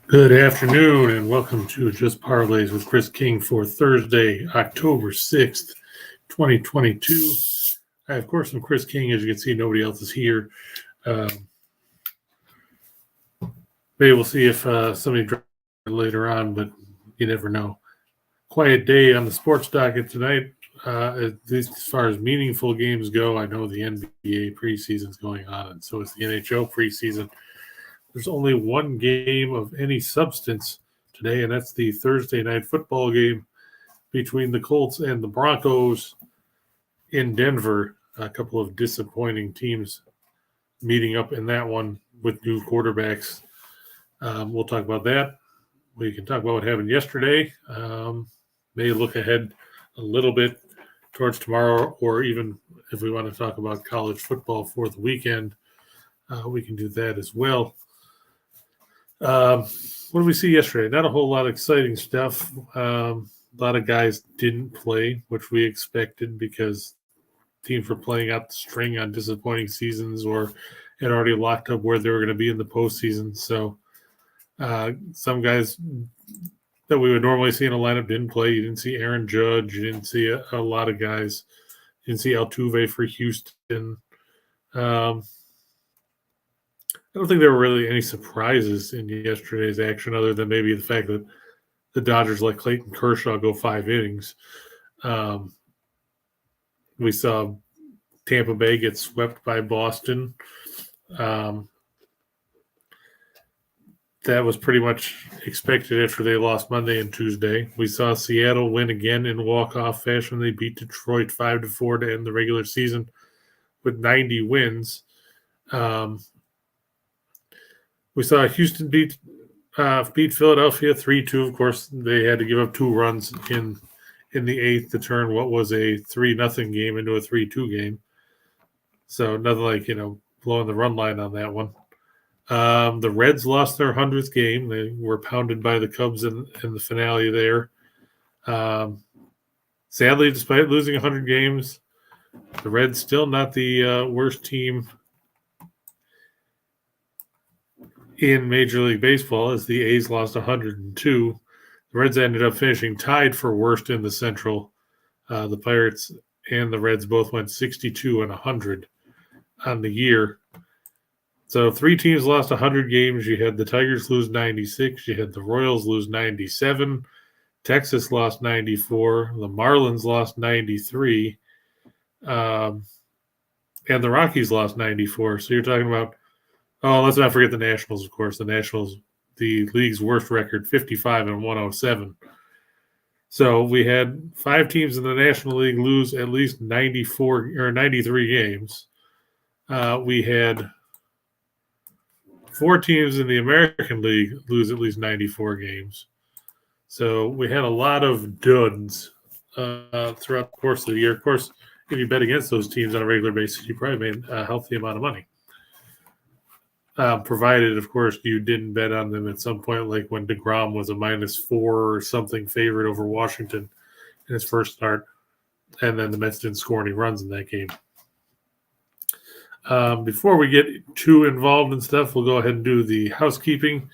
Good afternoon and welcome to Just Parlays with Chris King for Thursday, October 6th, 2022. I, of course, am Chris King. As you can see, nobody else is here. Maybe we'll see if somebody drops later on, but you never know. Quiet day on the sports docket tonight, at least as far as meaningful games go. I know the NBA preseason is going on, and so is the NHL preseason. There's only one game of any substance today, and that's the Thursday night football game between the Colts and the Broncos in Denver. A couple of disappointing teams meeting up in that one with new quarterbacks. We'll talk about that. We can talk about what happened yesterday. May look ahead a little bit towards tomorrow, or even if we want to talk about college football for the weekend, we can do that as well. What did we see yesterday? Not a whole lot of exciting stuff. A lot of guys didn't play, which we expected because teams were playing out the string on disappointing seasons or had already locked up where they were going to be in the postseason. So some guys that we would normally see in a lineup didn't play. You didn't see Aaron Judge. You didn't see a lot of guys. You didn't see Altuve for Houston. I don't think there were really any surprises in yesterday's action other than maybe the fact that the Dodgers let Clayton Kershaw go 5 innings. We saw Tampa Bay get swept by Boston. That was pretty much expected after they lost Monday and Tuesday. We saw Seattle win again in walk-off fashion. They beat Detroit 5-4 to end the regular season with 90 wins. We saw Houston beat Philadelphia 3-2. Of course, they had to give up 2 runs in the eighth to turn what was a 3-0 game into a 3-2 game. So nothing like, blowing the run line on that one. The Reds lost their 100th game. They were pounded by the Cubs in the finale there. Sadly, despite losing 100 games, the Reds still not the worst team in Major League Baseball, as the A's lost 102. The Reds ended up finishing tied for worst in the Central. The Pirates and the Reds both went 62 and 100 on the year. So 3 teams lost 100 games. You had the Tigers lose 96. You had the Royals lose 97. Texas lost 94. The Marlins lost 93. And the Rockies lost 94. So you're talking about, let's not forget the Nationals, of course. The Nationals, the league's worst record, 55 and 107. So we had 5 teams in the National League lose at least 94 or 93 games. We had 4 teams in the American League lose at least 94 games. So we had a lot of duds throughout the course of the year. Of course, if you bet against those teams on a regular basis, you probably made a healthy amount of money. Provided, of course, you didn't bet on them at some point, like when DeGrom was a -4 or something favorite over Washington in his first start, and then the Mets didn't score any runs in that game. Before we get too involved in stuff, we'll go ahead and do the housekeeping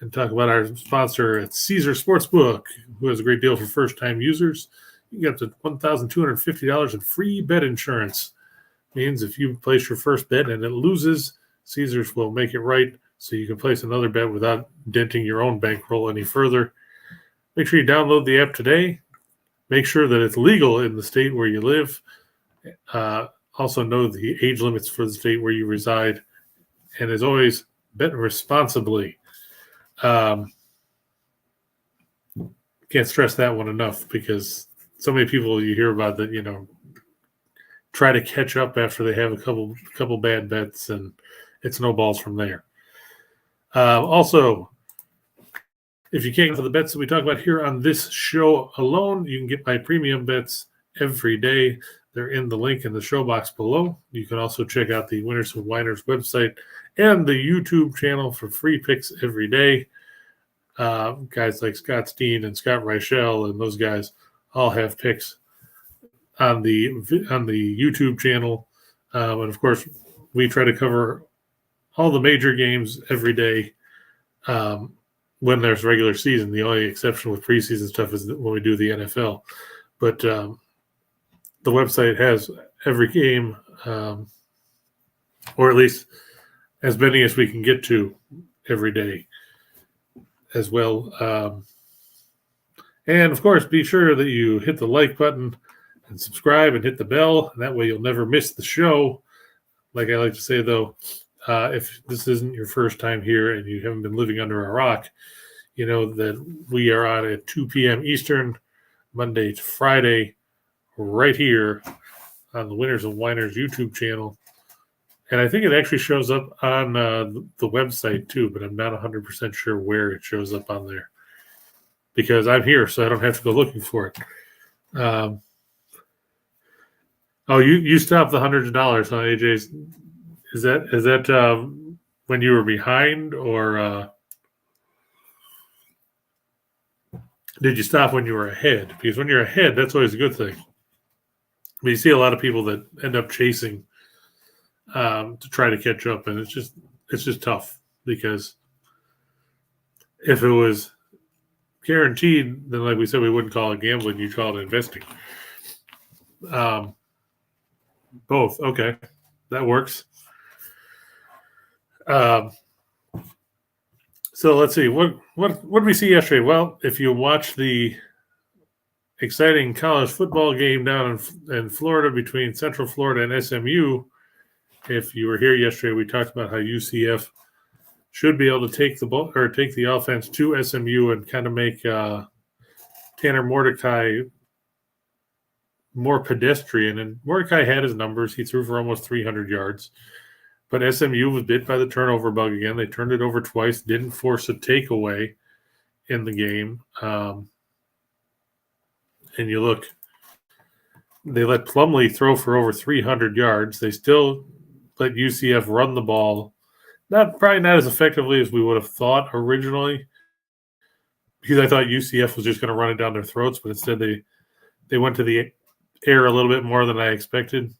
and talk about our sponsor at Caesar Sportsbook, who has a great deal for first-time users. You get up to $1,250 in free bet insurance. Means if you place your first bet and it loses, Caesars will make it right so you can place another bet without denting your own bankroll any further. Make sure you download the app today. Make sure that it's legal in the state where you live. Also know the age limits for the state where you reside. And as always, bet responsibly. Can't stress that one enough because so many people you hear about that, try to catch up after they have a couple bad bets, and it snowballs from there. Also, if you can't get for the bets that we talk about here on this show alone, you can get my premium bets every day. They're in the link in the show box below. You can also check out the Winners and Winers website and the YouTube channel for free picks every day. Guys like Scott Steen and Scott Reichel and those guys all have picks on the YouTube channel. And, of course, we try to cover all the major games every day. when there's regular season. The only exception with preseason stuff is when we do the NFL. But the website has every game, or at least as many as we can get to every day as well. And, of course, be sure that you hit the like button and subscribe and hit the bell. And that way you'll never miss the show. Like I like to say, though, if this isn't your first time here and you haven't been living under a rock, you know that we are on at 2 p.m. Eastern, Monday to Friday, right here on the Winners and Winers YouTube channel. And I think it actually shows up on the website, too, but I'm not 100% sure where it shows up on there. Because I'm here, so I don't have to go looking for it. You stopped the hundreds of dollars, huh, AJ? Is that when you were behind, or did you stop when you were ahead? Because when you're ahead, that's always a good thing. But you see a lot of people that end up chasing to try to catch up, and it's just tough, because if it was guaranteed, then like we said, we wouldn't call it gambling, you'd call it investing. Both. Okay. That works. So let's see. What did we see yesterday? Well, if you watch the exciting college football game down in Florida between Central Florida and SMU, if you were here yesterday, we talked about how UCF should be able to take the ball or take the offense to SMU and kind of make Tanner Mordecai more pedestrian. And Mordecai had his numbers. He threw for almost 300 yards. But SMU was bit by the turnover bug again. They turned it over twice, didn't force a takeaway in the game. And you look, they let Plumlee throw for over 300 yards. They still let UCF run the ball. Probably not as effectively as we would have thought originally, because I thought UCF was just going to run it down their throats, but instead they went to the air a little bit more than I expected.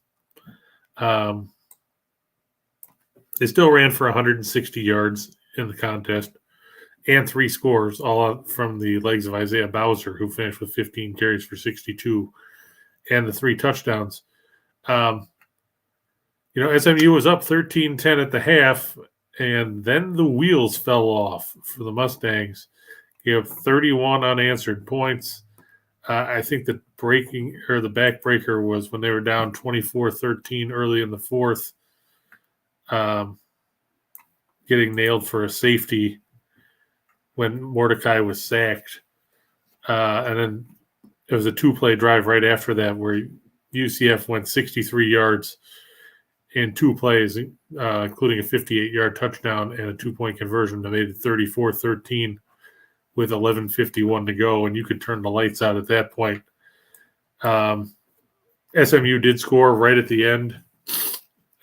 They still ran for 160 yards in the contest and 3 scores, all from the legs of Isaiah Bowser, who finished with 15 carries for 62 and the 3 touchdowns. SMU was up 13-10 at the half, and then the wheels fell off for the Mustangs. You have 31 unanswered points. I think the backbreaker was when they were down 24-13 early in the fourth, getting nailed for a safety when Mordecai was sacked. And then it was a 2-play drive right after that where UCF went 63 yards in 2 plays, including a 58-yard touchdown and a 2-point conversion that made it 34-13 with 11:51 to go, and you could turn the lights out at that point. SMU did score right at the end,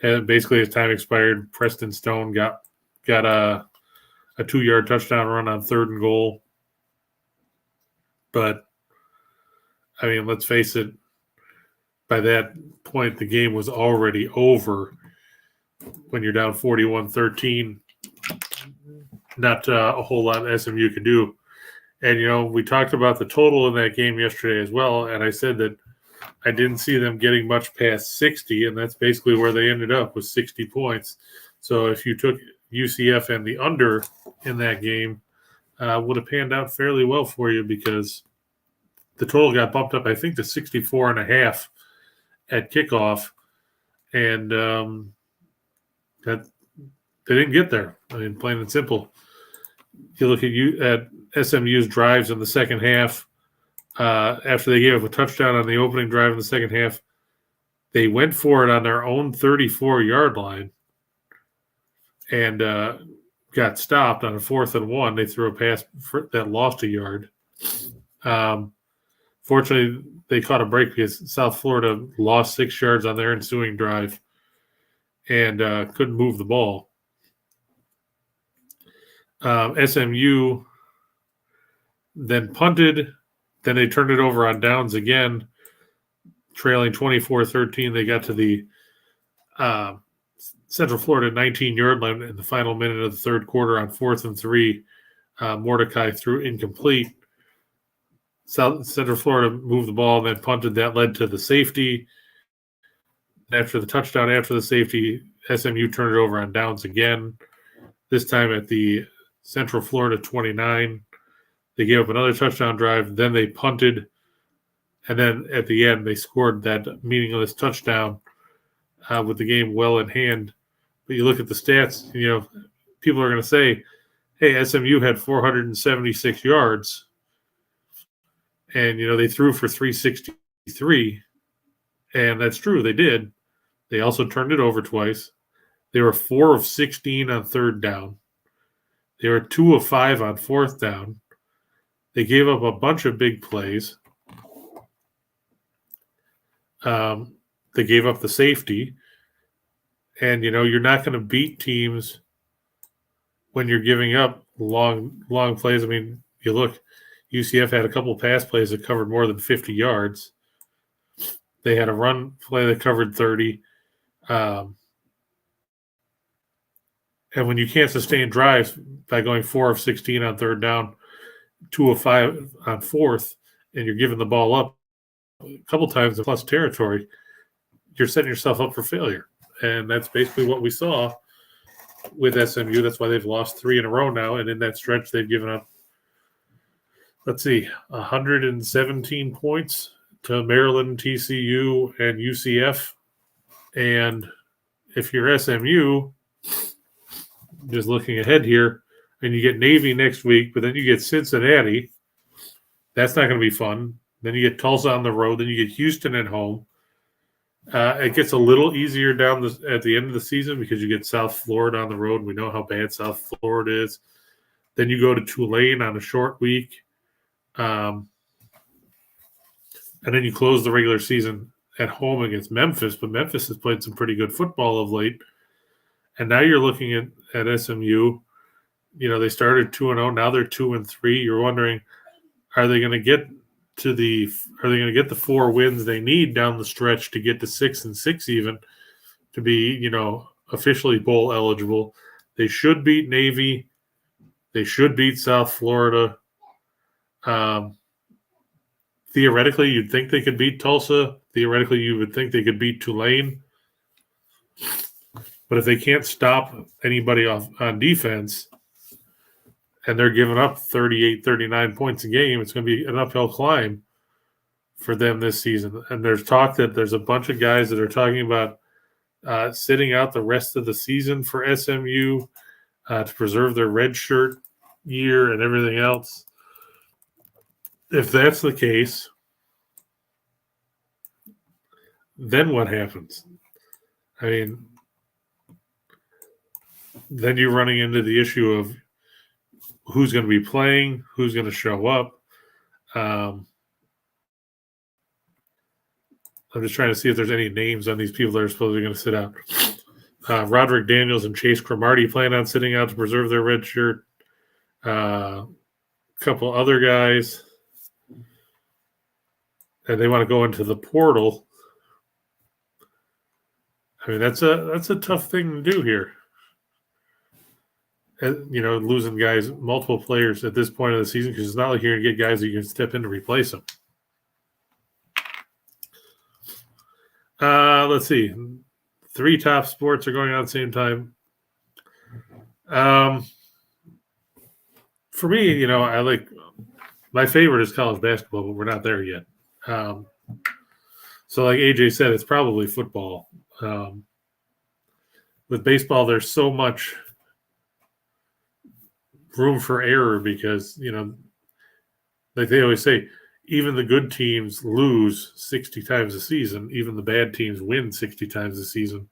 and basically as time expired, Preston Stone got a 2-yard touchdown run on 3rd and goal. But, I mean, let's face it, by that point, the game was already over. When you're down 41-13, not a whole lot SMU could do. And, we talked about the total in that game yesterday as well, and I said that I didn't see them getting much past 60, and that's basically where they ended up, with 60 points. So if you took UCF and the under in that game, would have panned out fairly well for you, because the total got bumped up, I think, to 64.5 at kickoff, and that they didn't get there. I mean, plain and simple. You look at SMU's drives in the second half. After they gave up a touchdown on the opening drive in the second half, they went for it on their own 34-yard line and got stopped on a 4th and 1. They threw a pass that lost a yard. Fortunately, they caught a break because South Florida lost 6 yards on their ensuing drive and couldn't move the ball. SMU then punted. Then they turned it over on downs again, trailing 24-13. They got to the Central Florida 19-yard line in the final minute of the third quarter on 4th and 3 Mordecai threw incomplete. Central Florida moved the ball and then punted. That led to the safety. After the touchdown, after the safety, SMU turned it over on downs again, this time at the Central Florida 29. They gave up another touchdown drive. Then they punted. And then at the end, they scored that meaningless touchdown with the game well in hand. But you look at the stats, people are going to say, hey, SMU had 476 yards. And, they threw for 363. And that's true. They did. They also turned it over twice. They were 4 of 16 on third down. They were 2 of 5 on fourth down. They gave up a bunch of big plays. They gave up the safety. And, you're not going to beat teams when you're giving up long plays. I mean, you look, UCF had a couple pass plays that covered more than 50 yards. They had a run play that covered 30. And when you can't sustain drives by going 4 of 16 on third down, 2 of 5 on fourth, and you're giving the ball up a couple times in plus territory, you're setting yourself up for failure. And that's basically what we saw with SMU. That's why they've lost 3 in a row now. And in that stretch, they've given up, 117 points to Maryland, TCU, and UCF. And if you're SMU, just looking ahead here, and you get Navy next week, but then you get Cincinnati. That's not going to be fun. Then you get Tulsa on the road. Then you get Houston at home. It gets a little easier at the end of the season because you get South Florida on the road. We know how bad South Florida is. Then you go to Tulane on a short week. And then you close the regular season at home against Memphis. But Memphis has played some pretty good football of late. And now you're looking at SMU. They started 2-0. Now they're 2-3. You're wondering, are they going to get the 4 wins they need down the stretch to get to 6-6 even to be, officially bowl eligible? They should beat Navy. They should beat South Florida. Theoretically, you'd think they could beat Tulsa. Theoretically, you would think they could beat Tulane. But if they can't stop anybody on defense and they're giving up 38, 39 points a game, it's going to be an uphill climb for them this season. And there's talk that there's a bunch of guys that are talking about sitting out the rest of the season for SMU to preserve their red shirt year and everything else. If that's the case, then what happens? I mean, then you're running into the issue of who's going to be playing, who's going to show up. I'm just trying to see if there's any names on these people that are supposedly going to sit out. Roderick Daniels and Chase Cromartie plan on sitting out to preserve their red shirt. A couple other guys. And they want to go into the portal. I mean, that's a tough thing to do here. And, losing guys, multiple players at this point of the season, because it's not like you're going to get guys that you can step in to replace them. Let's see. 3 top sports are going on at the same time. For me, I like my favorite is college basketball, but we're not there yet. So like AJ said, it's probably football. With baseball, there's so much room for error because, like they always say, even the good teams lose 60 times a season. Even the bad teams win 60 times a season.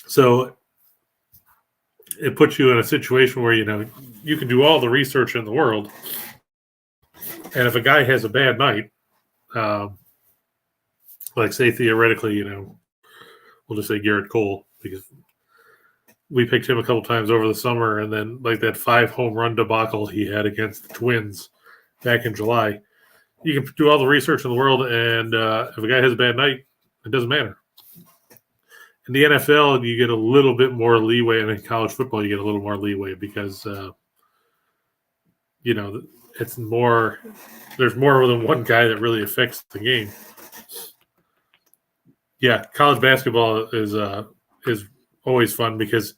So it puts you in a situation where, you can do all the research in the world. And if a guy has a bad night, like say theoretically, we'll just say Garrett Cole, because we picked him a couple times over the summer, and then like that 5 home run debacle he had against the Twins back in July. You can do all the research in the world, and if a guy has a bad night, it doesn't matter. In the NFL, you get a little bit more leeway, and in college football, you get a little more leeway because it's more. There's more than one guy that really affects the game. Yeah, college basketball is always fun because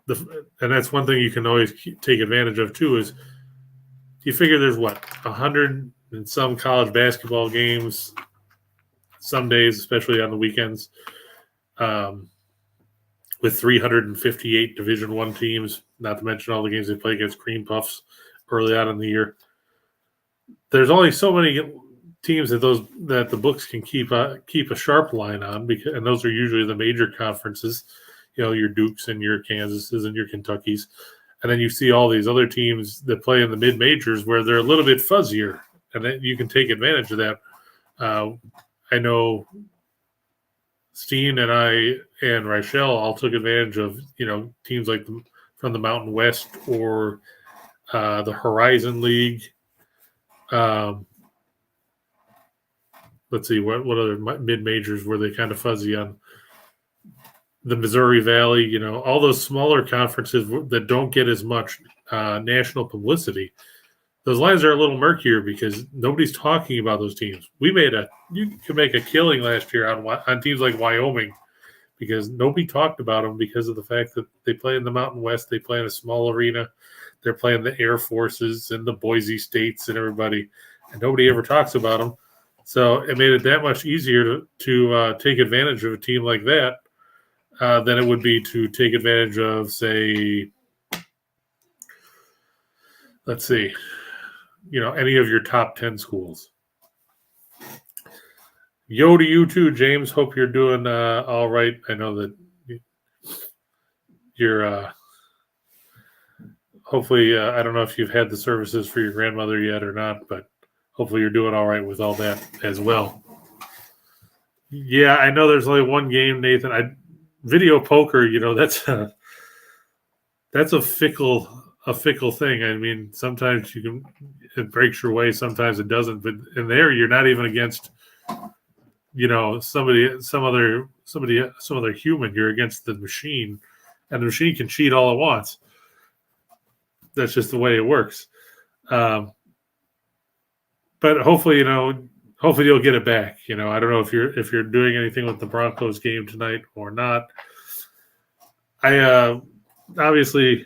and that's one thing you can always take advantage of too. Is you figure there's 100 and some college basketball games, some days, especially on the weekends, with 358 Division I teams, not to mention all the games they play against Cream Puffs early on in the year. There's only so many teams that the books can keep a sharp line on, and those are usually the major conferences, your Dukes and your Kansases and your Kentuckys. And then you see all these other teams that play in the mid-majors where they're a little bit fuzzier, and then you can take advantage of that. I know Steen and I and Rachel all took advantage of, teams like from the Mountain West or the Horizon League. Let's see, what other mid-majors were they kind of fuzzy on? The Missouri Valley, all those smaller conferences that don't get as much national publicity. Those lines are a little murkier because nobody's talking about those teams. You could make a killing last year on teams like Wyoming because nobody talked about them because of the fact that they play in the Mountain West. They play in a small arena. They're playing the Air Forces and the Boise States and everybody, and nobody ever talks about them. So it made it that much easier to take advantage of a team like that than it would be to take advantage of, say, let's see, any of your top 10 schools. Yo to you too, James. Hope you're doing all right. I know that you're hopefully, I don't know if you've had the services for your grandmother yet or not, but hopefully you're doing all right with all that as well. Yeah, I know there's only one game, Nathan. Video poker, that's a fickle thing. I mean, sometimes it breaks your way, sometimes it doesn't. But in there, you're not even against, some other human. You're against the machine, and the machine can cheat all it wants. That's just the way it works. But hopefully, you'll get it back. I don't know if you're doing anything with the Broncos game tonight or not. I obviously.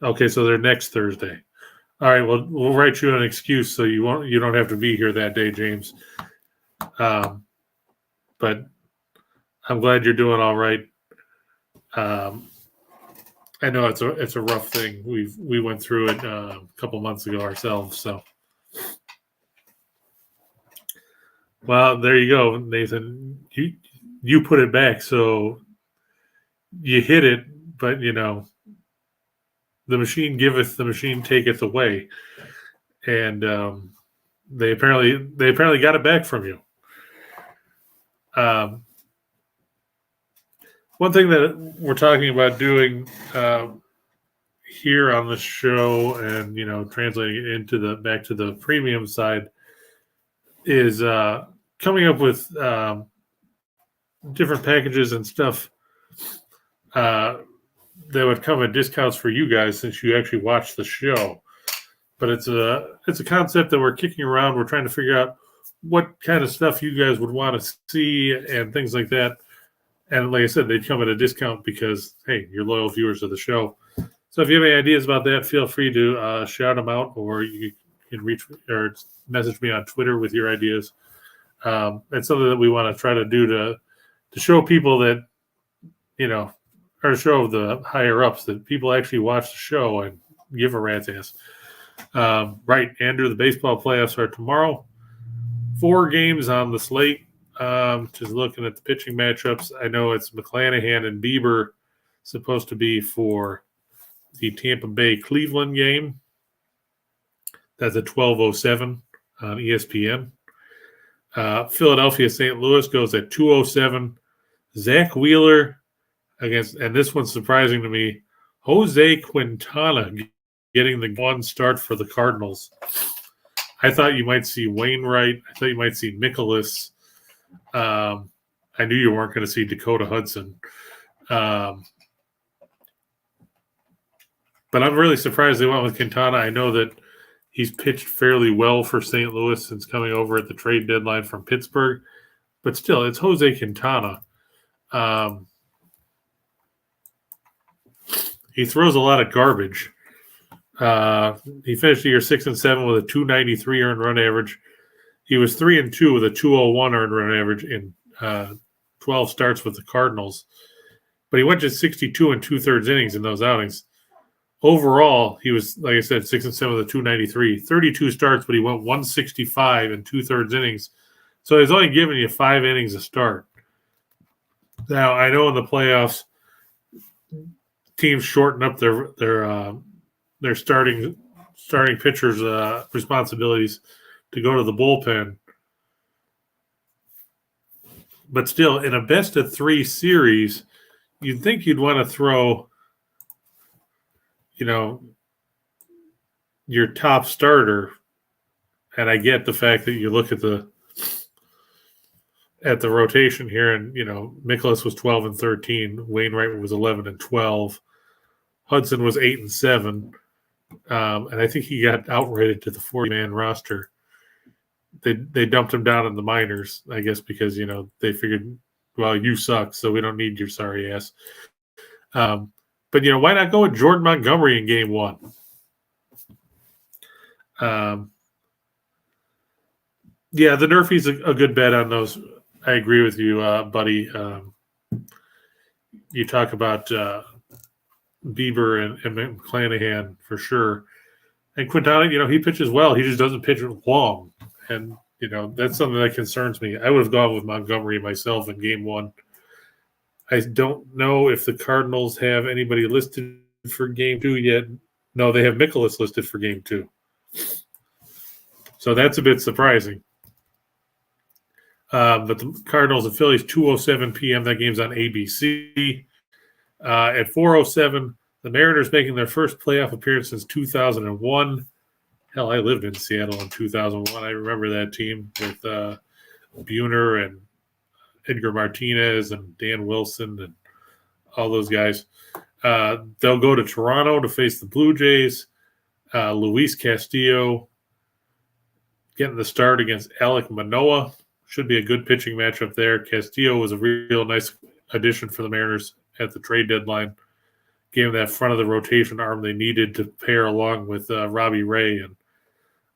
Okay, so they're next Thursday. All right, well, we'll write you an excuse so you don't have to be here that day, James. But I'm glad you're doing all right. I know it's a rough thing. We went through it a couple months ago ourselves. So, well, there you go, Nathan. You put it back, so you hit it, but the machine giveth, the machine taketh away, and they apparently got it back from you. One thing that we're talking about doing here on the show, and translating it into back to the premium side, is coming up with different packages and stuff that would come at discounts for you guys since you actually watch the show. But it's a concept that we're kicking around. We're trying to figure out what kind of stuff you guys would want to see and things like that. And like I said, they'd come at a discount because, hey, you're loyal viewers of the show. So if you have any ideas about that, feel free to shout them out, or you can reach or message me on Twitter with your ideas. It's something that we want to try to do to show people that, or to show the higher ups that people actually watch the show and give a rat's ass. Right, Andrew, the baseball playoffs are tomorrow. 4 games on the slate. Just looking at the pitching matchups, I know it's McClanahan and Bieber supposed to be for the Tampa Bay Cleveland game. That's at 12:07 on ESPN. Philadelphia St. Louis goes at 2:07. Zach Wheeler against, and this one's surprising to me, Jose Quintana getting the one start for the Cardinals. I thought you might see Wainwright. I thought you might see Mikolas. I knew you weren't going to see Dakota Hudson. But I'm really surprised they went with Quintana. I know that he's pitched fairly well for St. Louis since coming over at the trade deadline from Pittsburgh. But still, it's Jose Quintana. He throws a lot of garbage. He finished the year 6-7 with a 293 earned run average. He was 3-2 with a 201 earned run average in 12 starts with the Cardinals. But he went just 62 and 2/3 innings in those outings. Overall, he was, like I said, 6-7 with a 293, 32 starts, but he went 165 and 2/3 innings. So he's only giving you 5 innings a start. Now, I know in the playoffs, teams shorten up their starting pitchers' responsibilities to go to the bullpen. But still, in a best-of-3 series, you'd think you'd want to throw, your top starter. And I get the fact that you look at the rotation here, and Mikolas was 12-13, Wainwright was 11-12, Hudson was 8-7, and I think he got outrated to the 40-man roster. They dumped him down in the minors, I guess, because they figured, well, you suck, so we don't need your sorry ass. But why not go with Jordan Montgomery in Game 1? Yeah, the Nerfie's a good bet on those. I agree with you, buddy. You talk about Bieber and McClanahan for sure. And Quintana, he pitches well. He just doesn't pitch long. And, that's something that concerns me. I would have gone with Montgomery myself in Game 1. I don't know if the Cardinals have anybody listed for Game 2 yet. No, they have Mikolas listed for Game 2. So that's a bit surprising. But the Cardinals and Phillies, 2:07 p.m. That game's on ABC. At 4:07, the Mariners making their first playoff appearance since 2001. Hell, I lived in Seattle in 2001. I remember that team with Buhner and Edgar Martinez and Dan Wilson and all those guys. They'll go to Toronto to face the Blue Jays. Luis Castillo getting the start against Alek Manoah. Should be a good pitching matchup there. Castillo was a real nice addition for the Mariners at the trade deadline. Gave them that front of the rotation arm they needed to pair along with Robbie Ray and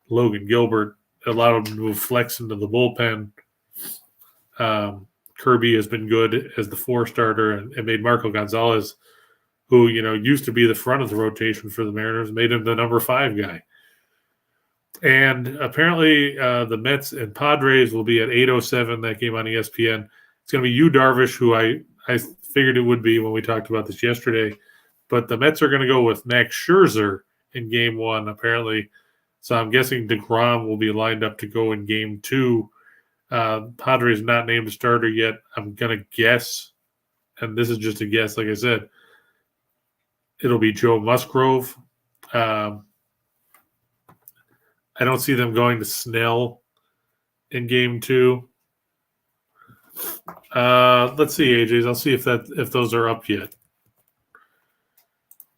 Logan Gilbert. Allowed them to move Flex into the bullpen. Kirby has been good as the 4 starter and made Marco Gonzalez, who used to be the front of the rotation for the Mariners, made him the number 5 guy. And apparently the Mets and Padres will be at 8:07, that game on ESPN. It's going to be Yu Darvish, who I figured it would be when we talked about this yesterday. But the Mets are going to go with Max Scherzer in Game 1, apparently. So I'm guessing DeGrom will be lined up to go in Game 2. Padres not named a starter yet. I'm going to guess, and this is just a guess, like I said, it'll be Joe Musgrove. I don't see them going to Snell in Game 2. Let's see, AJ's. I'll see if those are up yet.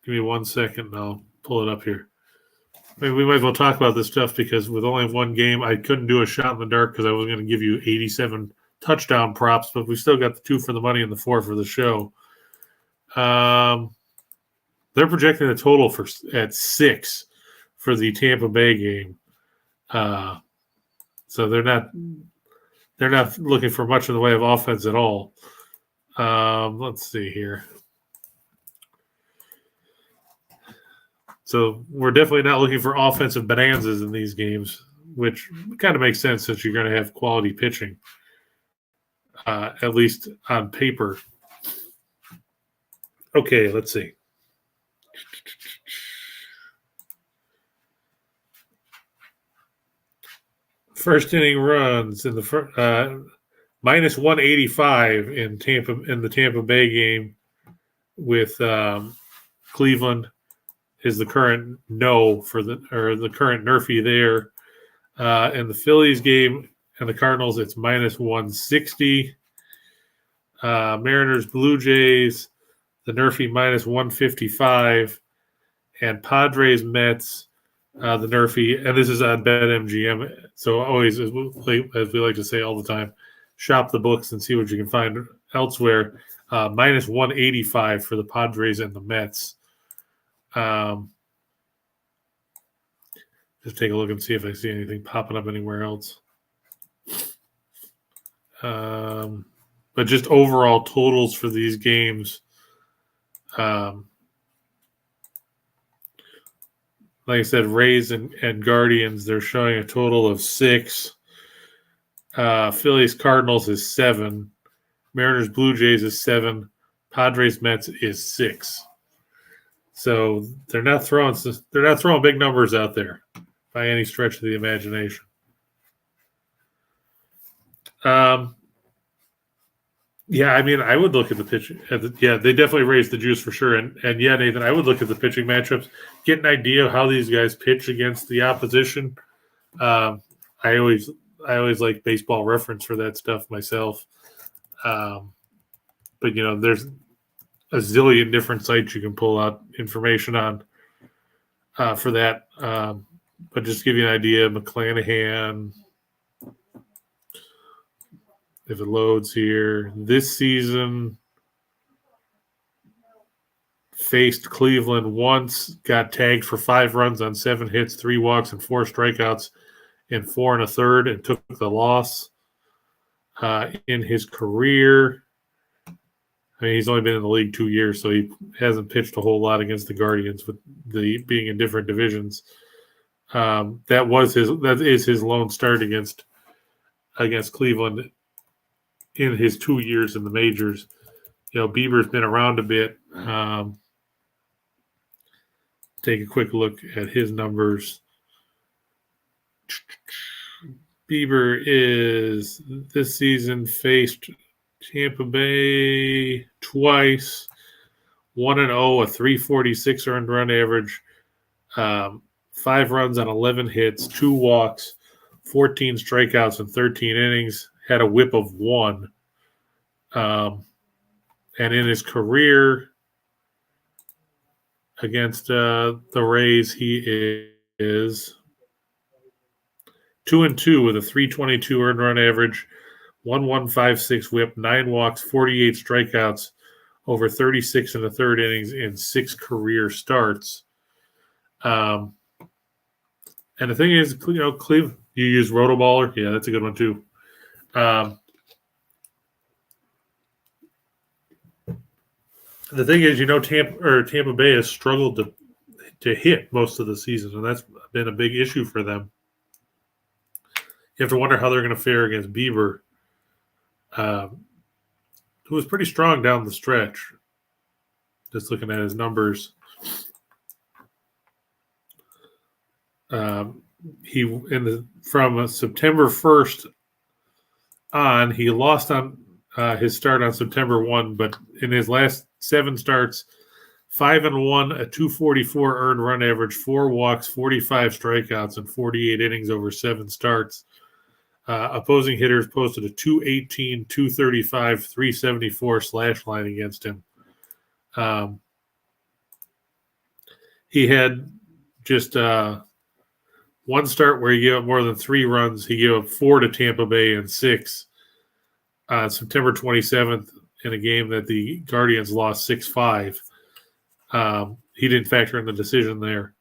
Give me 1 second, and I'll pull it up here. We might as well talk about this stuff because with only one game, I couldn't do a shot in the dark because I was going to give you 87 touchdown props, but we still got the 2 for the money and the 4 for the show. They're projecting a total at 6 for the Tampa Bay game. So they're not looking for much in the way of offense at all. Let's see here. So we're definitely not looking for offensive bonanzas in these games, which kind of makes sense since you're going to have quality pitching, at least on paper. Okay, let's see. First inning runs in the minus 185 in the Tampa Bay game with Cleveland is the current the current Nerfie there. In the Phillies game and the Cardinals, it's minus 160. Mariners, Blue Jays, the Nerfy minus 155, and Padres, Mets, the Nerfy, and this is on BetMGM. So always, as we like to say all the time, shop the books and see what you can find elsewhere. Minus 185 for the Padres and the Mets. Just take a look and see if I see anything popping up anywhere else. But just overall totals for these games. Like I said, Rays and Guardians, they're showing a total of 6. Phillies Cardinals is 7. Mariners Blue Jays is 7. Padres Mets is 6. So they're not throwing big numbers out there by any stretch of the imagination. Yeah, I mean, I would look at the pitching. Yeah, they definitely raised the juice for sure. And yeah, Nathan, I would look at the pitching matchups, get an idea of how these guys pitch against the opposition. I always like Baseball Reference for that stuff myself. But there's a zillion different sites you can pull out information on for that. But just to give you an idea, McClanahan, if it loads here, this season faced Cleveland once, got tagged for 5 runs on 7 hits, 3 walks, and 4 strikeouts in 4 1/3, and took the loss. In his career, I mean, he's only been in the league 2 years, so he hasn't pitched a whole lot against the Guardians, with the being in different divisions. That is his lone start against Cleveland in his 2 years in the majors. Bieber's been around a bit. Take a quick look at his numbers. Bieber is this season faced Tampa Bay twice, 1-0, a 346 earned run average, 5 runs on 11 hits, 2 walks, 14 strikeouts in 13 innings, had a whip of 1. And in his career against the Rays, he is 2-2 with a 322 earned run average, 1.156 whip, 9 walks, 48 strikeouts over 36 1/3 innings in 6 career starts. And the thing is, Cleveland, you use Rotoballer. Yeah, that's a good one too. The thing is, Tampa Bay has struggled to hit most of the season, and that's been a big issue for them. You have to wonder how they're going to fare against Bieber, who was pretty strong down the stretch. Just looking at his numbers, from September 1st on, he lost on his start on September 1, but in his last 7 starts, 5-1, a 244 earned run average, 4 walks, 45 strikeouts, and 48 innings over 7 starts. Opposing hitters posted a 218, 235, 374 slash line against him. He had just one start where he gave up more than 3 runs. He gave up 4 to Tampa Bay and 6 on September 27th in a game that the Guardians lost 6-5. He didn't factor in the decision there.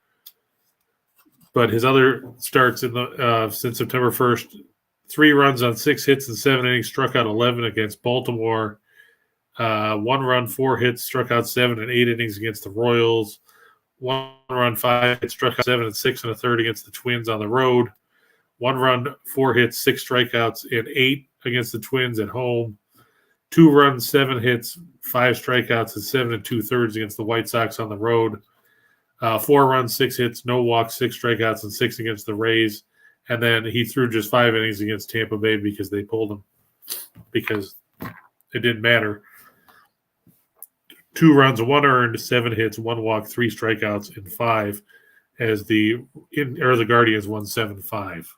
But his other starts since September 1st, 3 runs on 6 hits and 7 innings, struck out 11 against Baltimore. 1 run, 4 hits, struck out 7 and 8 innings against the Royals. 1 run, 5 hits, struck out 7 and 6 1/3 against the Twins on the road. 1 run, 4 hits, 6 strikeouts in 8 against the Twins at home. 2 runs, 7 hits, 5 strikeouts, and 7 2/3 against the White Sox on the road. 4 runs, 6 hits, no walks, 6 strikeouts, and 6 against the Rays. And then he threw just 5 innings against Tampa Bay because they pulled him, because it didn't matter. 2 runs, 1 earned, 7 hits, 1 walk, 3 strikeouts in 5 as the Guardians won 7-5.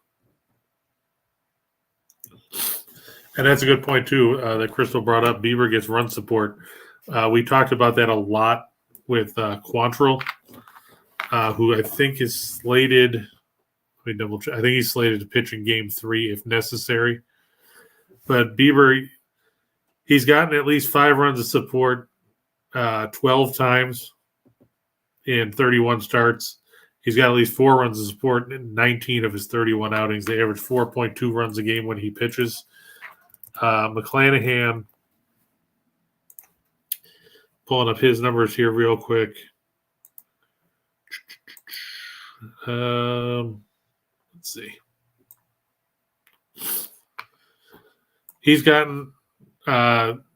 And that's a good point, too, that Crystal brought up. Bieber gets run support. We talked about that a lot with Quantrill, who I think is slated. Let me double check. I think he's slated to pitch in Game 3 if necessary. But Bieber, he's gotten at least 5 runs of support 12 times in 31 starts. He's got at least 4 runs of support in 19 of his 31 outings. They average 4.2 runs a game when he pitches. McClanahan, pulling up his numbers here real quick. Let's see. He's gotten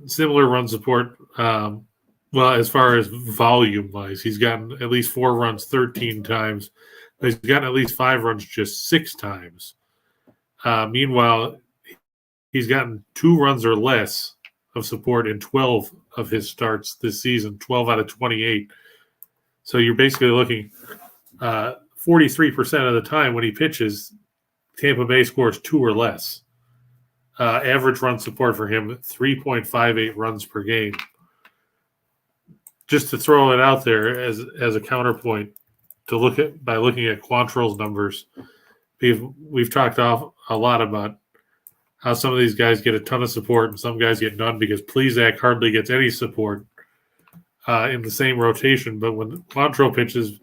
similar run support. Well, as far as volume-wise, he's gotten at least 4 runs 13 times. He's gotten at least 5 runs just 6 times. Meanwhile, he's gotten 2 runs or less of support in 12 of his starts this season, 12 out of 28. So you're basically looking 43% of the time when he pitches, Tampa Bay scores 2 or less. Average run support for him, 3.58 runs per game. Just to throw it out there as a counterpoint to look at by looking at Quantrill's numbers, we've talked a lot about how some of these guys get a ton of support and some guys get none because Plesac hardly gets any support in the same rotation. But when Quantrill pitches,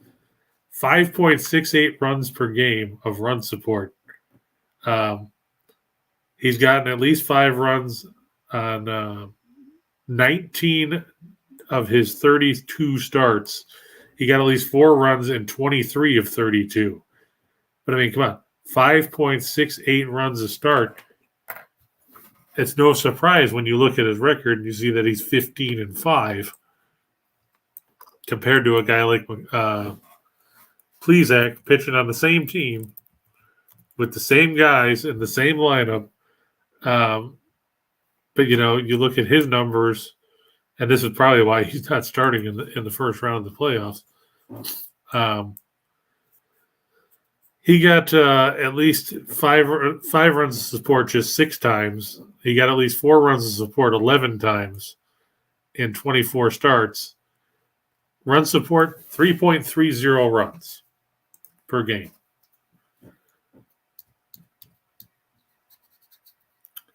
5.68 runs per game of run support. He's gotten at least 5 runs on 19 of his 32 starts. He got at least 4 runs in 23 of 32. But I mean, come on, 5.68 runs a start. It's no surprise when you look at his record and you see that he's 15-5 compared to a guy like Plesac pitching on the same team with the same guys in the same lineup. But you look at his numbers, and this is probably why he's not starting in the first round of the playoffs. He got at least five runs of support just 6 times. He got at least 4 runs of support 11 times in 24 starts. Run support, 3.30 runs per game.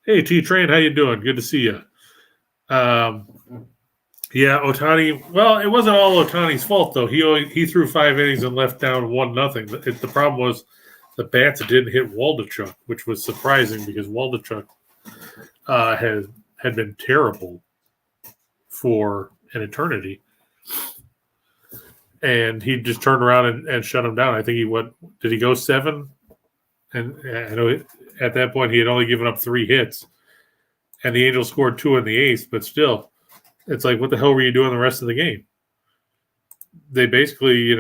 Hey, T-Train, how you doing? Good to see you. Yeah, Ohtani. Well, it wasn't all Ohtani's fault though. He threw 5 innings and left down 1-0. The problem was the bats didn't hit Waldachuk, which was surprising because Waldachuk had been terrible for an eternity, and he just turned around and shut him down. I think did he go 7? And I know at that point he had only given up 3 hits, and the Angels scored 2 in the 8th, but still. It's like, what the hell were you doing the rest of the game? They basically,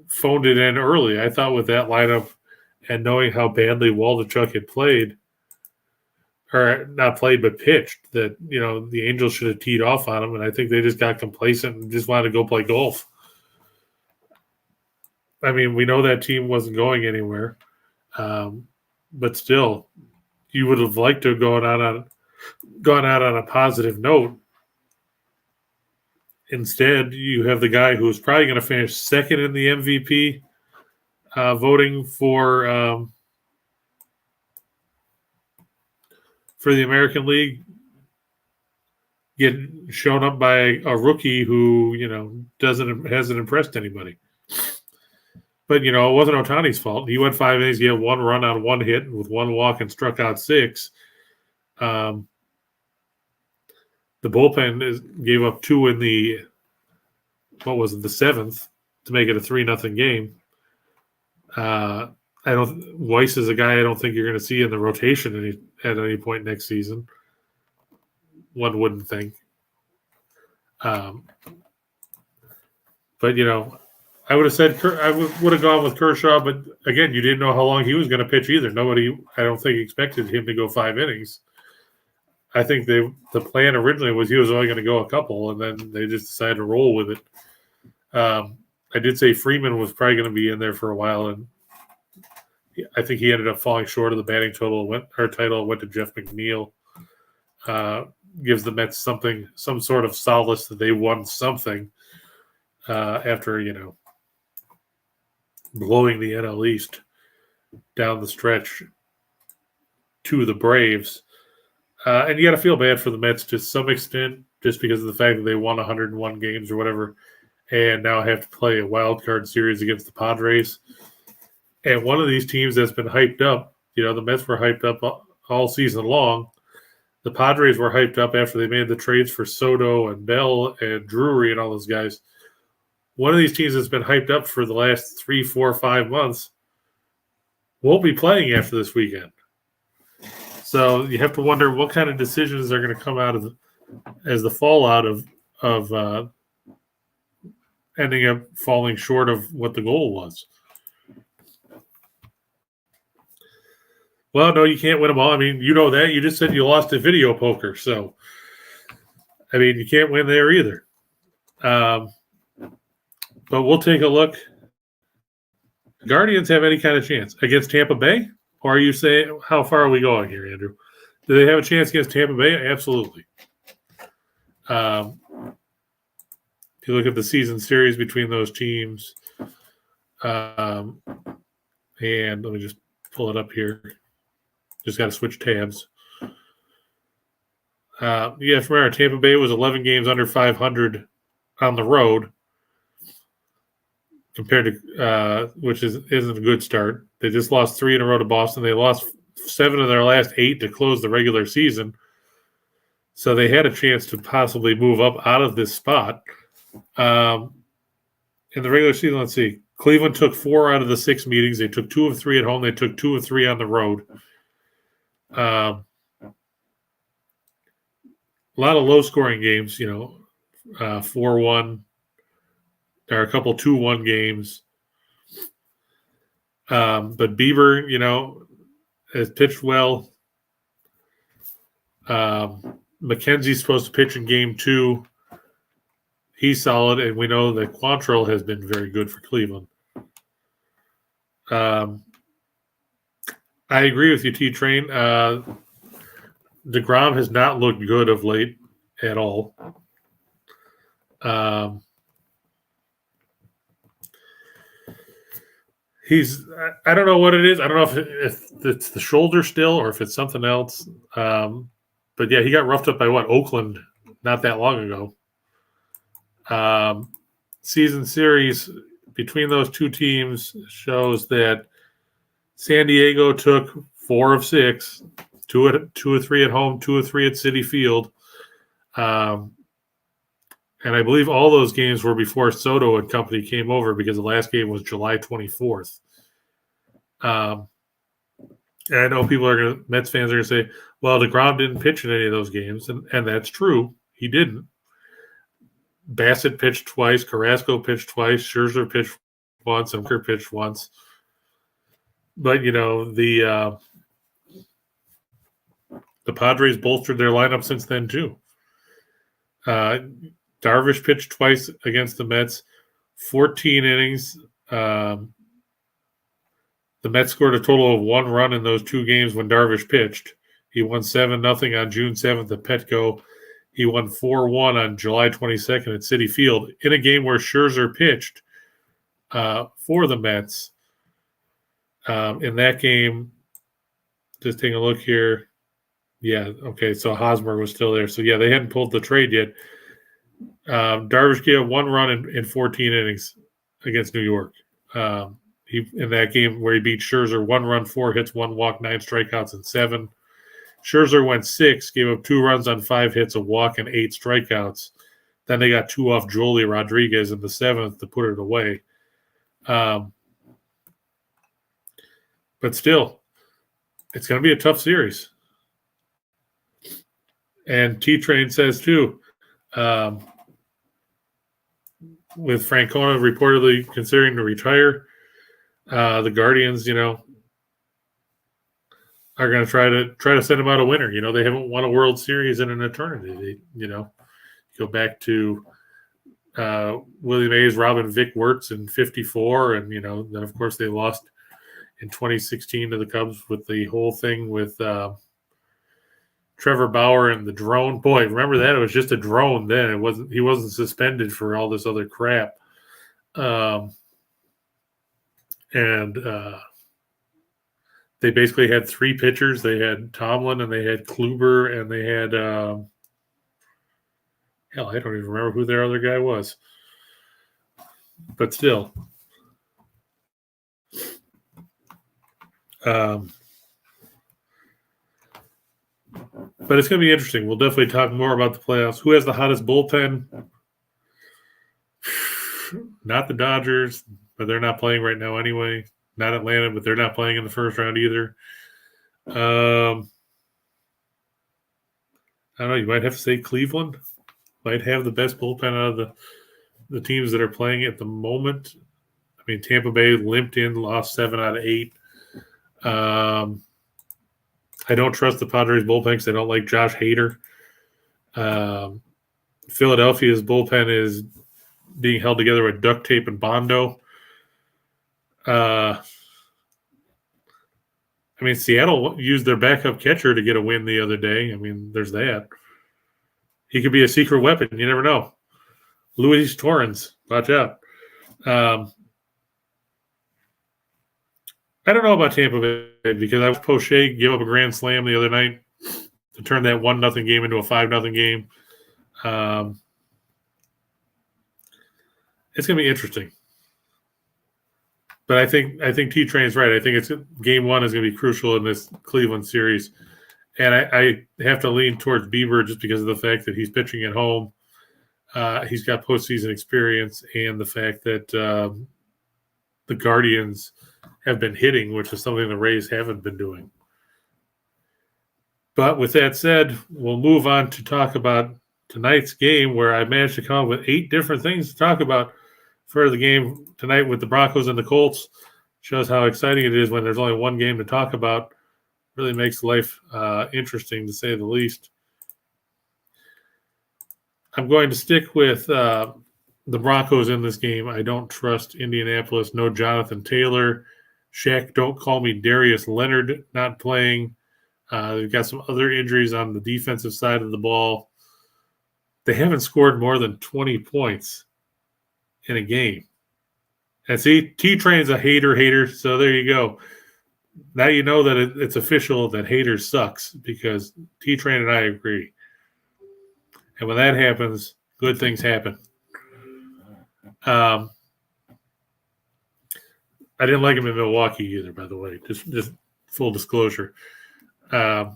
phoned it in early. I thought with that lineup and knowing how badly Waldachuk had played, or not played, but pitched, that, the Angels should have teed off on him. And I think they just got complacent and just wanted to go play golf. I mean, we know that team wasn't going anywhere. But still, you would have liked to have gone out on a positive note. Instead, you have the guy who's probably going to finish second in the MVP voting for the American League get shown up by a rookie who hasn't impressed anybody. But it wasn't Ohtani's fault. He went 5 innings. He had 1 run on 1 hit with 1 walk and struck out 6. The bullpen gave up 2 in the 7th to make it a 3-0 game. Weiss is a guy I don't think you're going to see in the rotation at any point next season. One wouldn't think. But I would have said I would have gone with Kershaw, but again, you didn't know how long he was going to pitch either. Nobody, I don't think, expected him to go 5 innings. I think the plan originally was he was only going to go a couple, and then they just decided to roll with it. I did say Freeman was probably going to be in there for a while, and I think he ended up falling short of the batting title. Went to Jeff McNeil. gives the Mets some sort of solace that they won something after, blowing the NL East down the stretch to the Braves. And you got to feel bad for the Mets to some extent, just because of the fact that they won 101 games or whatever, and now have to play a wild card series against the Padres. And one of these teams that's been hyped up, the Mets were hyped up all season long. The Padres were hyped up after they made the trades for Soto and Bell and Drury and all those guys. One of these teams that's been hyped up for the last 3, 4, 5 months won't be playing after this weekend. So you have to wonder what kind of decisions are going to come out of as the fallout of ending up falling short of what the goal was. Well, no, you can't win them all. I mean, you know that. You just said you lost at video poker. So, I mean, you can't win there either. But we'll take a look. Guardians have any kind of chance against Tampa Bay? Or are you saying, how far are we going here, Andrew? Do they have a chance against Tampa Bay? Absolutely. If you look at the season series between those teams, and let me just pull it up here. Just got to switch tabs. Remember, Tampa Bay was 11 games under 500 on the road, compared to which isn't a good start. They just lost 3 in a row to Boston. They lost 7 of their last 8 to close the regular season. So they had a chance to possibly move up out of this spot. In the regular season, let's see. Cleveland took 4 out of the 6 meetings. They took 2 of 3 at home. They took 2 of 3 on the road. A lot of low-scoring games, 4-1. There are a couple 2-1 games. But Bieber, has pitched well. McKenzie's supposed to pitch in game 2. He's solid, and we know that Quantrill has been very good for Cleveland. I agree with you, T-Train. DeGrom has not looked good of late at all. I don't know what it is. I don't know if it's the shoulder still or if it's something else. But yeah, he got roughed up by Oakland not that long ago. Season series between those two teams shows that San Diego took 4 of 6, 2 of 3 at home, 2 of 3 at Citi Field. And I believe all those games were before Soto and company came over, because the last game was July 24th. And I know Mets fans are going to say, well, DeGrom didn't pitch in any of those games. And that's true. He didn't. Bassett pitched twice. Carrasco pitched twice. Scherzer pitched once. And Kerr pitched once. But, the Padres bolstered their lineup since then, too. Darvish pitched twice against the Mets, 14 innings. The Mets scored a total of 1 run in those 2 games when Darvish pitched. He won 7-0 on June 7th at Petco. He won 4-1 on July 22nd at Citi Field in a game where Scherzer pitched for the Mets. In that game, just taking a look here. Yeah, okay, so Hosmer was still there. So, yeah, they hadn't pulled the trade yet. Darvish gave 1 run in 14 innings against New York. In that game where he beat Scherzer, 1 run, 4 hits, 1 walk, 9 strikeouts, and 7. Scherzer went 6, gave up 2 runs on 5 hits, a walk, and 8 strikeouts. Then they got 2 off Joely Rodriguez in the 7th to put it away. But still, it's going to be a tough series. And T-Train says, too, with Francona reportedly considering to retire, the Guardians, are going to try to send him out a winner. They haven't won a World Series in an eternity. Go back to Willie Mays, Robin Vick Wirtz in 54, and then of course they lost in 2016 to the Cubs with the whole thing with Trevor Bauer and the drone. Boy, remember that? It was just a drone then. He wasn't suspended for all this other crap. And they basically had three pitchers. They had Tomlin, and they had Kluber, and they had hell, I don't even remember who their other guy was. But still. But it's going to be interesting. We'll definitely talk more about the playoffs. Who has the hottest bullpen? Not the Dodgers, but they're not playing right now anyway. Not Atlanta, but they're not playing in the first round either. I don't know. You might have to say Cleveland might have the best bullpen out of the teams that are playing at the moment. I mean, Tampa Bay limped in, lost 7 out of 8. I don't trust the Padres bullpen because I don't like Josh Hader. Philadelphia's bullpen is being held together with duct tape and Bondo. I mean, Seattle used their backup catcher to get a win the other day. I mean, there's that. He could be a secret weapon. You never know. Luis Torrens, watch out. I don't know about Tampa Bay because I watched Poche give up a grand slam the other night to turn that 1-0 game into a 5-0 game. It's going to be interesting. But I think T-Train's right. I think it's game 1 is going to be crucial in this Cleveland series. And I have to lean towards Bieber just because of the fact that he's pitching at home. He's got postseason experience and the fact that the Guardians have been hitting, which is something the Rays haven't been doing. But with that said, we'll move on to talk about tonight's game where I managed to come up with 8 different things to talk about for the game tonight with the Broncos and the Colts. Shows how exciting it is when there's only one game to talk about. Really makes life interesting, to say the least. I'm going to stick with the Broncos in this game. I don't trust Indianapolis. No Jonathan Taylor. Shaq, don't call me Darius Leonard not playing. They've got some other injuries on the defensive side of the ball. They haven't scored more than 20 points in a game. And see, T-Train's a hater, so there you go. Now you know that it's official that Hater sucks because T-Train and I agree. And when that happens, good things happen. I didn't like him in Milwaukee either, by the way. Just full disclosure. But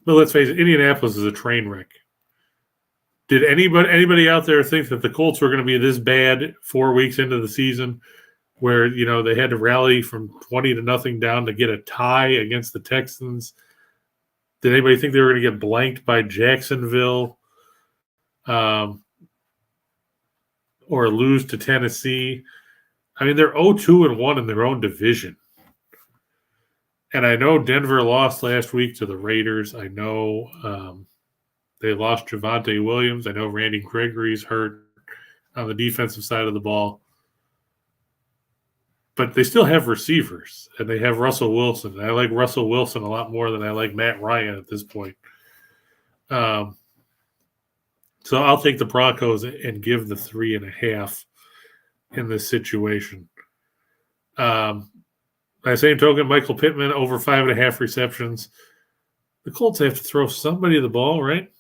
let's face it, Indianapolis is a train wreck. Did anybody out there think that the Colts were going to be this bad 4 weeks into the season, where they had to rally from 20-0 down to get a tie against the Texans? Did anybody think they were going to get blanked by Jacksonville, or lose to Tennessee? I mean, they're 0-2-1 in their own division. And I know Denver lost last week to the Raiders. I know they lost Javonte Williams. I know Randy Gregory's hurt on the defensive side of the ball. But they still have receivers, and they have Russell Wilson. I like Russell Wilson a lot more than I like Matt Ryan at this point. So I'll take the Broncos and give the 3.5 in this situation. By the same token, Michael Pittman over 5.5 receptions. The Colts have to throw somebody the ball, right?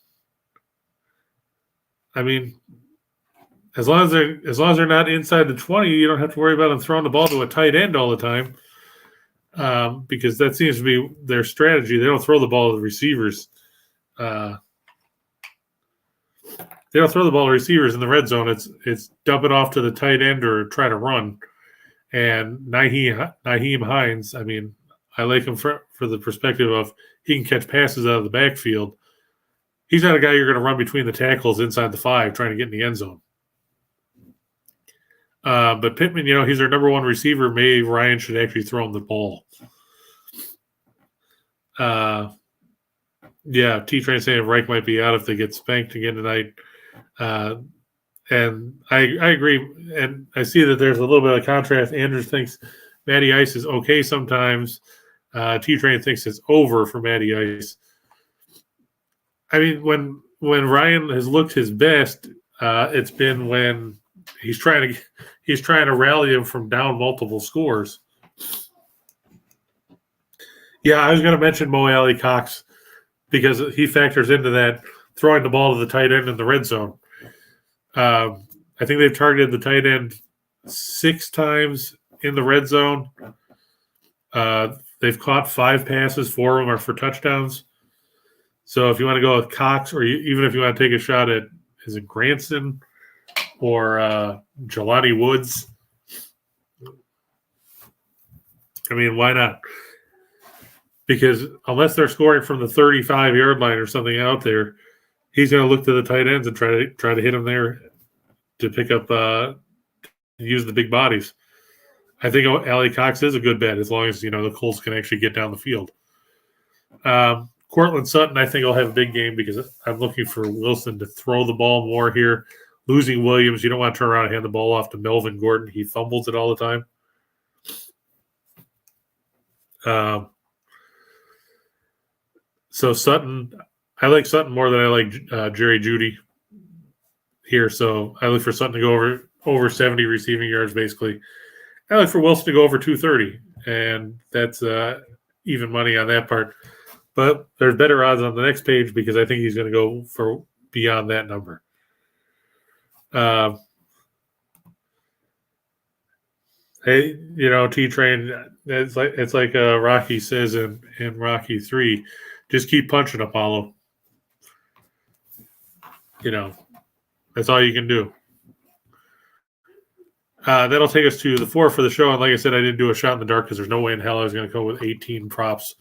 I mean, as long as they're not inside the 20, you don't have to worry about them throwing the ball to a tight end all the time, because that seems to be their strategy. They don't throw the ball to the receivers. They don't throw the ball to receivers in the red zone. It's dump it off to the tight end or try to run. And Nyheim Hines, I mean, I like him for the perspective of he can catch passes out of the backfield. He's not a guy you're going to run between the tackles inside the 5 trying to get in the end zone. But Pittman, he's their number 1 receiver. Maybe Ryan should actually throw him the ball. Yeah, T-Train saying Reich might be out if they get spanked again tonight. And I agree. And I see that there's a little bit of contrast. Andrews thinks Matty Ice is okay sometimes. T-Train thinks it's over for Matty Ice. I mean, when Ryan has looked his best, it's been when he's trying to rally him from down multiple scores. Yeah, I was going to mention Mo Alley Cox because he factors into that throwing the ball to the tight end in the red zone. I think they've targeted the tight end 6 times in the red zone. They've caught 5 passes, 4 of them are for touchdowns. So if you want to go with Cox, or even if you want to take a shot at, is it Granson or Jelani Woods? I mean, why not? Because unless they're scoring from the 35-yard line or something out there, he's going to look to the tight ends and try to hit them there to pick up, use the big bodies. I think Alley Cox is a good bet as long as the Colts can actually get down the field. Cortland Sutton, I think, will have a big game because I'm looking for Wilson to throw the ball more here. Losing Williams, you don't want to turn around and hand the ball off to Melvin Gordon. He fumbles it all the time. So Sutton, I like Sutton more than I like Jerry Jeudy here. So I look for Sutton to go over 70 receiving yards, basically. I look for Wilson to go over 230, and that's even money on that part. But there's better odds on the next page because I think he's going to go for beyond that number. Hey, T-Train, it's like Rocky says in Rocky 3, just keep punching, Apollo. That's all you can do. That'll take us to the 4 for the show. And like I said, I didn't do a shot in the dark because there's no way in hell I was going to come with 18 props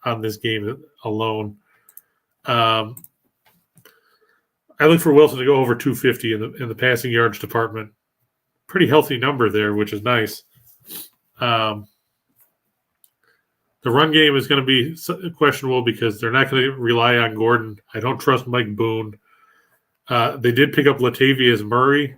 on this game alone. I look for Wilson to go over 250 in the passing yards department. Pretty healthy number there, which is nice. The run game is going to be questionable because they're not going to rely on Gordon. I don't trust Mike Boone. They did pick up Latavius Murray.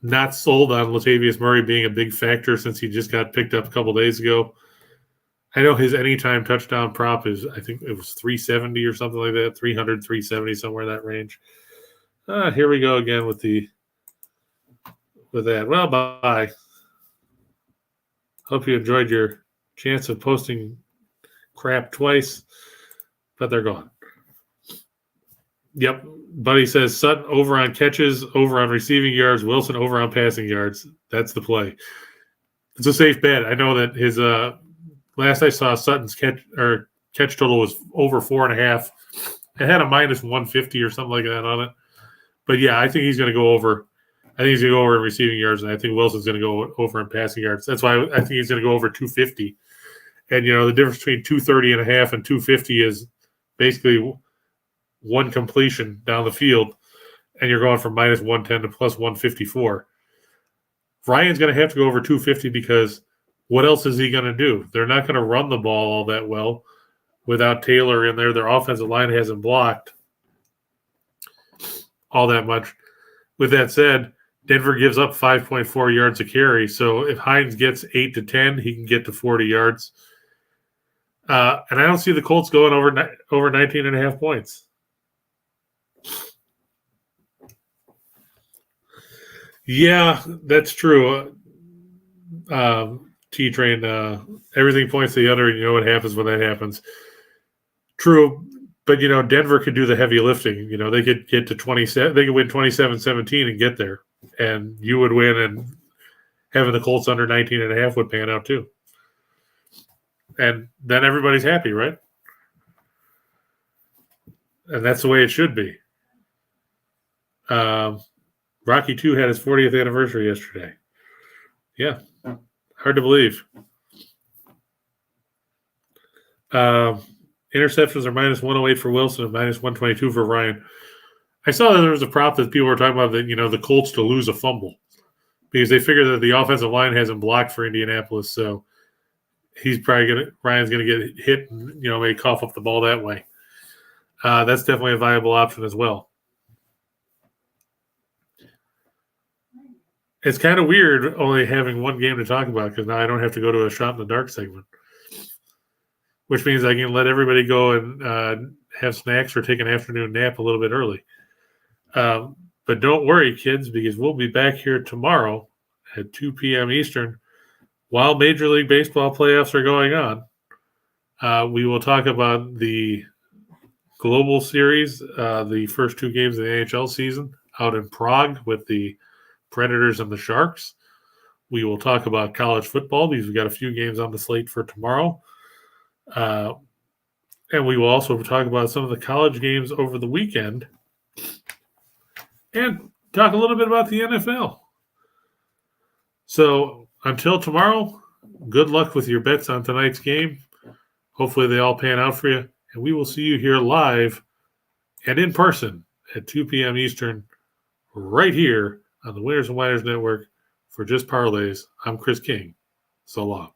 Not sold on Latavius Murray being a big factor since he just got picked up a couple days ago. I know his anytime touchdown prop is, I think it was 370 or something like that, 300, 370, somewhere in that range. Here we go again with that. Well, bye. Hope you enjoyed your chance of posting crap twice, but they're gone. Yep. Buddy says Sutton over on catches, over on receiving yards, Wilson over on passing yards. That's the play. It's a safe bet. I know that his last I saw Sutton's catch total was over 4.5. It had a minus 150 or something like that on it. But yeah, I think he's going to go over. I think he's going to go over in receiving yards, and I think Wilson's going to go over in passing yards. That's why I think he's going to go over 250. And the difference between 230.5 and 250 is basically one completion down the field, and you're going from minus 110 to plus 154. Ryan's going to have to go over 250 because what else is he going to do? They're not going to run the ball all that well without Taylor in there. Their offensive line hasn't blocked all that much. With that said, Denver gives up 5.4 yards a carry. So if Hines gets 8 to 10, he can get to 40 yards. And I don't see the Colts going over 19.5 points. Yeah, that's true. T-Train, everything points to the other, and you know what happens when that happens. True, but Denver could do the heavy lifting. They could get to 27. They could win 27-17 and get there, and you would win. And having the Colts under 19.5 would pan out too. And then everybody's happy, right? And that's the way it should be. Rocky 2 had his 40th anniversary yesterday. Yeah, hard to believe. Interceptions are minus 108 for Wilson and minus 122 for Ryan. I saw that there was a prop that people were talking about that, the Colts to lose a fumble because they figure that the offensive line hasn't blocked for Indianapolis. So Ryan's going to get hit and, maybe cough up the ball that way. That's definitely a viable option as well. It's kind of weird only having one game to talk about because now I don't have to go to a shot in the dark segment. which means I can let everybody go and have snacks or take an afternoon nap a little bit early. But don't worry, kids, because we'll be back here tomorrow at 2 p.m. Eastern while Major League Baseball playoffs are going on. We will talk about the Global Series, the first 2 games of the NHL season out in Prague with the Predators and the Sharks. We will talk about college football because we've got a few games on the slate for tomorrow. And we will also talk about some of the college games over the weekend and talk a little bit about the NFL. So until tomorrow, good luck with your bets on tonight's game. Hopefully they all pan out for you. And we will see you here live and in person at 2 p.m. Eastern right here on the Winners and Winers Network for Just Parlays. I'm Chris King. So long.